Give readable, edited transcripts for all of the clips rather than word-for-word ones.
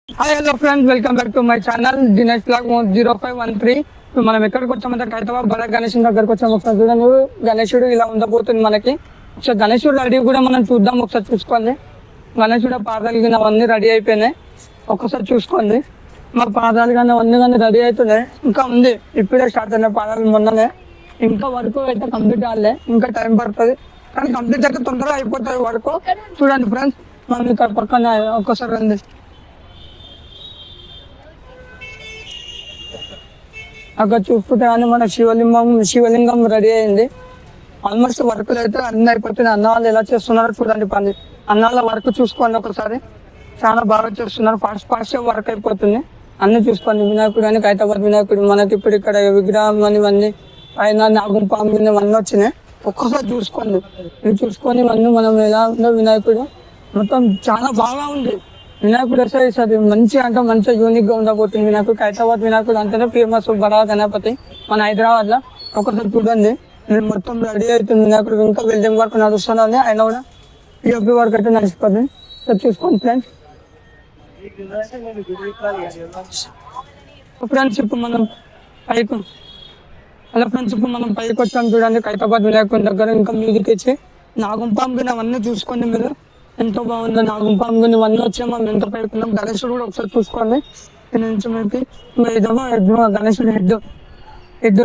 Hi hello friends, welcome back to my channel Dinesh blog 0513. మనం ఎక్కడికి వచ్చామంటే హైదరాబాద్ బల గణేశుని దగ్గరకు వచ్చాము. ఒకసారి చూడండి, గణేశుడు ఇలా ఉండబోతుంది మనకి. ఒకసారి గణేశుడు రెడీ కూడా మనం చూద్దాం. ఒకసారి చూసుకోండి, గణేశుడు పాదాలు కానీ అవన్నీ రెడీ అయిపోయినాయి. ఒక్కసారి చూసుకోండి, మా పాదాలు కానీ అవన్నీ కానీ రెడీ అవుతున్నాయి. ఇంకా ఉంది, ఇప్పుడే స్టార్ట్ అయినాయి పాదాలు మొన్ననే. ఇంకా వర్క్ అయితే కంప్లీట్ అవ్వలే, ఇంకా టైం పడుతుంది. కానీ కంప్లీట్ అయితే తొందరగా అయిపోతుంది వర్క్. చూడండి ఫ్రెండ్స్, మనం ఇక్కడ పక్కన ఒక్కసారి రండి. అక్కడ చూసుకుంటే కానీ మన శివలింగం రెడీ అయింది. ఆల్మోస్ట్ వర్క్లు అయితే అన్ని అయిపోతున్నాయి. అన్న వాళ్ళు ఎలా చేస్తున్నారో చూడండి పని. అన్న వాళ్ళ వర్క్ చూసుకోండి ఒకసారి, చాలా బాగా చేస్తున్నారు. ఫాస్ట్ వర్క్ అయిపోతుంది. అన్ని చూసుకోండి. వినాయకుడు కానీ హైదరాబాద్ వినాయకుడు మనకి ఇప్పుడు ఇక్కడ విగ్రహం అని ఇవన్నీ పైన నాగుంపాము ఇవన్నీ వచ్చినాయి. ఒక్కసారి చూసుకోండి, ఇవి చూసుకొని ఇవన్నీ మనం ఎలా ఉందో వినాయకుడు మొత్తం చాలా బాగా ఉంది. వినాయకుడు వస్తే మంచిగా అంటే మంచిగా యూనిక్ గా ఉండబోతుంది. వినాయకుడు హైదరాబాద్ వినాయకుడు అంటేనే ఫేమస్ బడా గణపతి మన హైదరాబాద్ లో. ఒకసారి చూడండి, నేను మొత్తం రెడీ అవుతుంది వినాయకుడు. ఇంకా బిల్డింగ్ వర్క్ నడుస్తుంది, అయినా కూడా పిఓపి వర్క్ అయితే నడిచిపోతుంది. సార్ చూసుకోండి ఫ్రెండ్స్. ఫ్రెండ్స్ ఇప్పుడు మనం పైకి వచ్చాం. చూడండి హైదరాబాద్ వినాయకుడి దగ్గర ఇంకా మ్యూజిక్ ఇచ్చి నాగుంపాము అవన్నీ చూసుకోండి. మీరు ఎంతో బాగుంది. నాగుంపాము ఇవన్నీ వచ్చాయి. మనం ఎంత పైకున్నాం. గణేశుడు కూడా ఒకసారి చూసుకోండి. నుంచి మనకి ఇదేమో గణేశుడి హెడ్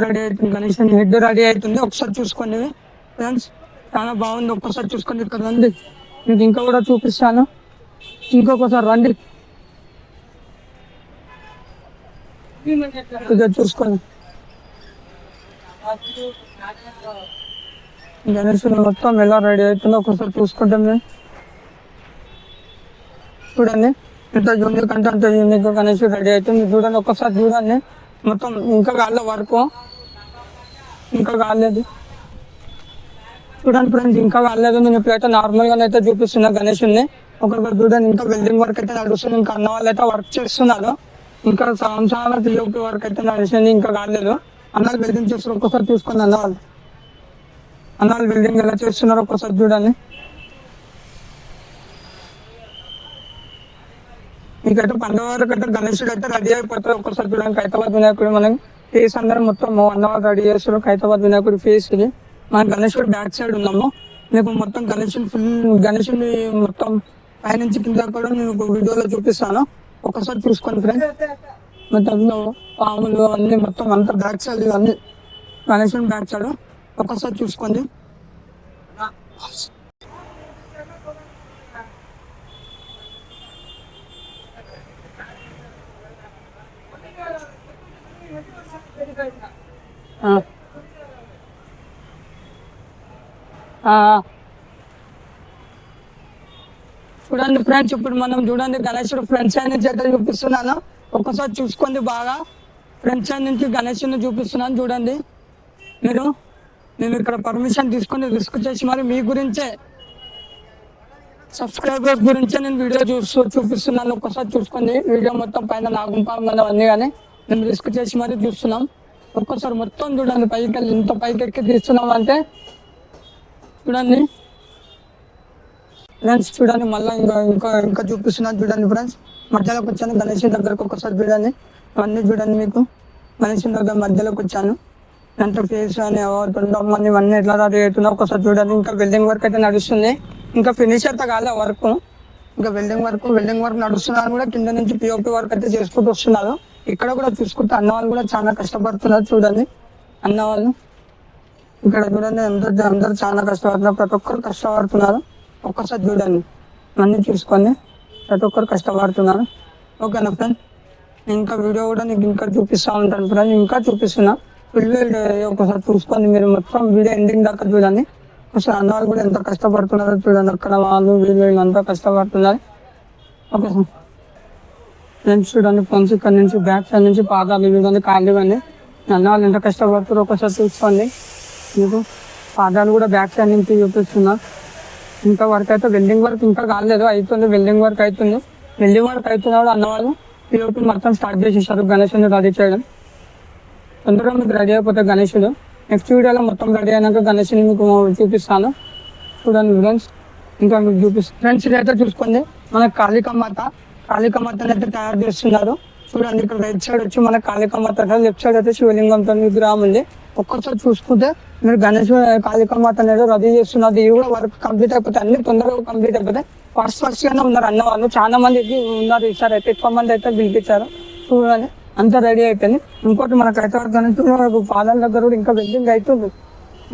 రెడీ అవుతుంది. గణేశుని హెడ్ రెడీ అవుతుంది. ఒకసారి చూసుకోండి ఫ్రెండ్స్, చాలా బాగుంది. ఒక్కసారి చూసుకోండి. ఇక్కడ రండి, మీకు ఇంకా కూడా చూపిస్తాను. ఇంకొకసారి రండి, ఇక్కడ చూసుకోండి. గణేశుడు మొత్తం ఎలా రెడీ అవుతుందో ఒకసారి చూసుకుంటాం. మేము చూడండి, ఇంత యూనిక్ అంటే అంత యూనిక్ గా గణేశుడు రెడీ అవుతుంది. చూడండి, ఒక్కసారి చూడండి. మొత్తం ఇంకా కాలేదు వర్క్, ఇంకా కాలేదు. చూడండి ఫ్రెండ్స్, ఇంకా కాలేదు. నేను ఇప్పుడైతే నార్మల్ గా అయితే చూపిస్తున్నా గణేశుడిని. ఒకసారి చూడండి, ఇంకా బిల్డింగ్ వర్క్ అయితే నడుస్తుంది. ఇంకా అన్న వాళ్ళు అయితే వర్క్ చేస్తున్నారు. ఇంకా సంవత్సరాల పిఓపి వర్క్ అయితే నడుస్తుంది, ఇంకా కాలేదు. అన్నాళ్ళు బిల్డింగ్ చేస్తున్నారు. ఒక్కసారి చూసుకోండి. అన్నాళ్ళు బిల్డింగ్ ఎలా చేస్తున్నారు ఒక్కసారి చూడండి. మీకైతే పండుగ వరకు అయితే గణేశుడు అయితే రెడీ అయిపోతారు. ఒక్కసారి చూడండి, హైదరాబాద్ వినాయకుడు మనం ఫేస్ అందరం మొత్తం అన్నవాళ్ళు రెడీ చేస్తారు. హైదరాబాద్ వినాయకుడు ఫేస్ ఇది. మనం గణేశుడు బ్యాక్ సైడ్ ఉన్నాము. మీకు మొత్తం గణేశుని మొత్తం పైనుంచి కింద కూడా నేను వీడియోలో చూపిస్తాను. ఒకసారి చూసుకోండి ఫ్రెండ్స్. మొత్తం పాములు అన్ని మొత్తం అంతా బ్యాక్ సైడ్ ఇవన్నీ గణేశుని బ్యాక్ సైడ్. ఒకసారి చూసుకోండి. చూడండి ఫ్రెండ్స్, ఇప్పుడు మనం చూడండి గణేశుడు ఫ్రంట్ సైడ్ నుంచి అయితే చూపిస్తున్నాను. ఒక్కసారి చూసుకోండి బాగా. ఫ్రంట్ సైడ్ నుంచి గణేశుడిని చూపిస్తున్నాను చూడండి. నేను ఇక్కడ పర్మిషన్ తీసుకొని రిస్క్ చేసి మరి మీ గురించే, సబ్స్క్రైబర్స్ గురించే నేను వీడియో చూపిస్తున్నాను. ఒక్కసారి చూసుకోండి. వీడియో మొత్తం పైన నాగుంపాము అన్నీ కానీ మేము రిస్క్ చేసి మరి చూస్తున్నాం. ఒక్కసారి మొత్తం చూడండి, పైకి వెళ్ళి ఇంత పైకి ఎక్కి తీస్తున్నాం అంటే చూడండి ఫ్రెండ్స్. చూడండి, మళ్ళీ ఇంకా చూపిస్తున్నాను చూడండి ఫ్రెండ్స్. మధ్యలోకి వచ్చాను గణేశుని దగ్గరకు. ఒకసారి చూడండి, అవన్నీ చూడండి. మీకు గణేశుని దగ్గర మధ్యలోకి వచ్చాను. ఎంత ఫేస్ అని అవన్నీ ఇవన్నీ ఎట్లా రెడీ అవుతున్నావు ఒకసారి చూడండి. ఇంకా బిల్డింగ్ వర్క్ అయితే నడుస్తుంది. ఇంకా ఫినిష్ అయితే కాలే వర్క్. ఇంకా బిల్డింగ్ వర్క్ నడుస్తున్నారు కూడా. కింద నుంచి పిఓపి వర్క్ అయితే చేసుకుంటూ వస్తున్నారు. ఇక్కడ కూడా చూసుకుంటే అన్న వాళ్ళు కూడా చాలా కష్టపడుతున్నారు. చూడండి అన్న వాళ్ళు ఇక్కడ చూడండి, అందరు చాలా కష్టపడుతున్నారు. ప్రతి ఒక్కరు కష్టపడుతున్నారు. ఒక్కసారి చూడండి, అన్నీ చూసుకోండి. ప్రతి ఒక్కరు కష్టపడుతున్నారు. ఓకేనా ఫ్రెండ్, ఇంకా వీడియో కూడా నీకు ఇంకా చూపిస్తూ ఉంటాను ఫ్రెండ్. ఇంకా చూపిస్తున్నా ఫుల్ ఒకసారి చూసుకోండి. మీరు మొత్తం వీడియో ఎండింగ్ దాకా చూడండి. ఒకసారి అన్న వాళ్ళు కూడా ఎంత కష్టపడుతున్నారో చూడండి. అక్కడ వాళ్ళు వీళ్ళు అంతా కష్టపడుతున్నారు. ఓకే సార్ ఫ్రెండ్స్, చూడండి ఫ్రెండ్స్, ఇక్కడ నుంచి బ్యాక్ సైడ్ నుంచి పాదాలు చూడండి, కాళ్ళు ఇవ్వండి. అన్న వాళ్ళు ఎంత కష్టపడుతారో ఒకసారి చూసుకోండి. మీకు పాదాలు కూడా బ్యాక్ సైడ్ నుంచి చూపిస్తున్నా. ఇంకా వర్క్ అయితే వెల్డింగ్ వర్క్ ఇంకా కాలేదు, అవుతుంది. వెల్డింగ్ వర్క్ అవుతున్నాడు. అన్నవాళ్ళు పిఓపి మొత్తం స్టార్ట్ చేసేసారు గణేశుని రెడీ చేయడం. తొందరగా మీకు రెడీ అయిపోతాయి గణేశుడు. నెక్స్ట్ వీడియోలో మొత్తం రెడీ అయినాక గణేశుని మీకు చూపిస్తాను. చూడండి ఫ్రెండ్స్, ఇంకా మీకు చూపిస్తాను ఫ్రెండ్స్. ఇదైతే చూసుకోండి, మన కాళికామాత కాళికామాతను అయితే తయారు చేస్తున్నారు. చూడండి ఇక్కడ రైట్ సైడ్ వచ్చి మన కాళికామాత, లెఫ్ట్ సైడ్ అయితే శివలింగంతో విగ్రహం ఉంది. ఒక్కసారి చూసుకుంటే మీరు గణేష్ కాళికామాత అనేది రెడీ చేస్తున్నారు. ఇవి కూడా వర్క్ కంప్లీట్ అయిపోతాయి, అన్ని తొందరగా కంప్లీట్ అయిపోతాయి. ఫస్ట్ గానే ఉన్నారు అన్న వాళ్ళు, చాలా మంది ఉన్నారు. ఈసారి అయితే ఎక్కువ మంది అయితే పిలిపించారు. చూడండి అంతా రెడీ అయిపోయింది. ఇంకోటి మనకైతే గణేష్ పాదాల దగ్గర కూడా ఇంకా వెల్డింగ్ అవుతుంది,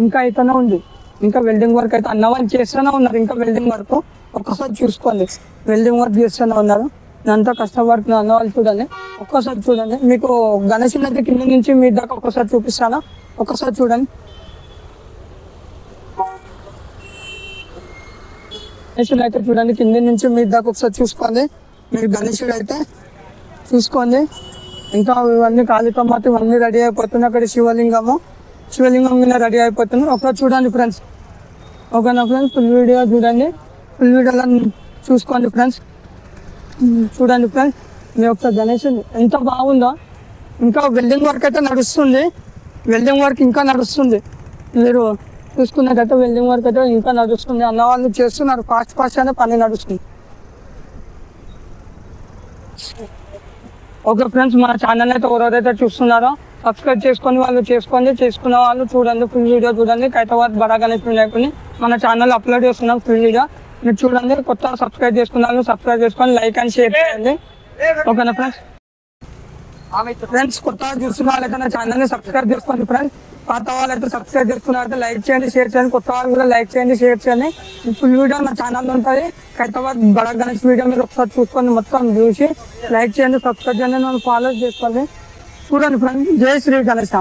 ఇంకా అయితేనే ఉంది. ఇంకా వెల్డింగ్ వర్క్ అయితే అన్న వాళ్ళు చేస్తూనే ఉన్నారు. ఇంకా వెల్డింగ్ వర్క్ ఒక్కసారి చూసుకోండి, వెల్డింగ్ వర్క్ చేస్తూనే ఉన్నారు. అంతా కష్టపడుతున్న అన్న వాళ్ళు చూడండి. ఒక్కసారి చూడండి, మీకు గణేష్ అయితే కింద నుంచి మీ దాకా ఒక్కసారి చూపిస్తాను. ఒక్కసారి చూడండి, గణేశుడు అయితే చూడండి కింద నుంచి మీ దాకా ఒకసారి చూసుకోండి. మీరు గణేశుడు అయితే చూసుకోండి. ఇంకా ఇవన్నీ కాళికామాత ఇవన్నీ రెడీ అయిపోతున్నాయి. అక్కడ శివలింగం మీద రెడీ అయిపోతున్నాయి. ఒకసారి చూడండి ఫ్రెండ్స్, ఓకేనా ఫ్రెండ్స్? ఫుల్ వీడియో చూడండి, ఫుల్ వీడియోలో చూసుకోండి ఫ్రెండ్స్. చూడండి ఫ్రెండ్స్, మీరు ఒకసారి గణేశుడు ఎంత బాగుందో. ఇంకా వెల్డింగ్ వర్క్ అయితే నడుస్తుంది, వెల్డింగ్ వర్క్ ఇంకా నడుస్తుంది. మీరు చూసుకున్నట్టయితే వెల్డింగ్ వర్క్ అయితే ఇంకా నడుస్తుంది. అన్న వాళ్ళు చేస్తున్నారు, ఫాస్ట్ అనే పని నడుస్తుంది. ఓకే ఫ్రెండ్స్, మన ఛానల్ అయితే ఎవరైతే చూస్తున్నారో సబ్స్క్రైబ్ చేసుకొని వాళ్ళు చేసుకున్న వాళ్ళు చూడండి, ఫుల్ వీడియో చూడండి. ఖైరతాబాద్ బడా గణేష్ వినాయకుడిని మన ఛానల్ అప్లోడ్ చేస్తున్నాం ఫుల్ వీడియో, మీరు చూడండి. కొత్త సబ్స్క్రైబ్ చేసుకున్నాను, సబ్స్క్రైబ్ చేసుకొని లైక్ అండ్ షేర్ చేయండి. ఓకేనా ఫ్రెండ్స్? కొత్తగా చూస్తున్న వాళ్ళైతే నా ఛానల్ ని సబ్స్క్రైబ్ చేసుకోండి ఫ్రెండ్స్. పాత వాళ్ళైతే సబ్స్క్రైబ్ చేసుకున్నారైతే లైక్ చేయండి, షేర్ చేయండి. కొత్త వాళ్ళు కూడా లైక్ చేయండి, షేర్ చేయండి. ఫుల్ వీడియో నా ఛానల్ ఉంటుంది. ఖైరతాబాద్ బడా గణేష్ వీడియో మీరు ఒకసారి చూసుకొని మొత్తం చూసి లైక్ చేయండి, సబ్స్క్రైబ్ చేయండి, నన్ను ఫాలో చేసుకోండి. చూడండి ఫ్రెండ్స్. జై శ్రీ గణేష్.